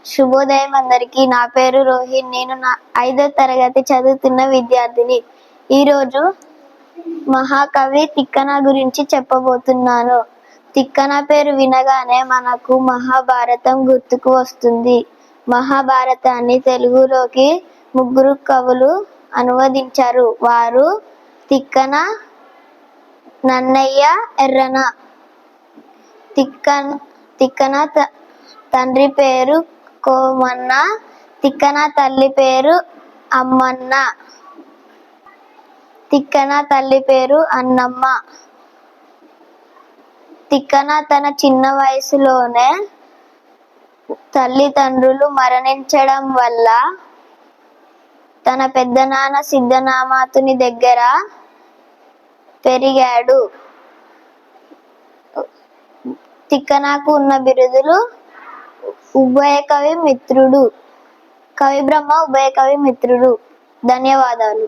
శుభోదయం అందరికీ. నా పేరు రోహిణ్. నేను 5వ తరగతి చదువుతున్న విద్యార్థిని. ఈరోజు మహాకవి తిక్కన గురించి చెప్పబోతున్నాను. తిక్కన పేరు వినగానే మనకు మహాభారతం గుర్తుకు వస్తుంది. మహాభారతాన్ని తెలుగులోకి 3 కవులు అనువదించారు. వారు తిక్కన, నన్నయ్య, ఎర్రన. తిక్కన తండ్రి పేరు కోమన్న, తిక్కన తల్లి పేరు అమ్మన్న. తిక్కన తల్లి పేరు అన్నమ్మ. తిక్కన తన చిన్న వయసులోనే తల్లిదండ్రులు మరణించడం వల్ల తన పెద్దనాన్న సిద్ధనామాతుని దగ్గర పెరిగాడు. తిక్కనకు ఉన్న బిరుదులు ఉభయకవి మిత్రుడు, కవిబ్రహ్మ, ఉభయకవి మిత్రుడు. ధన్యవాదాలు.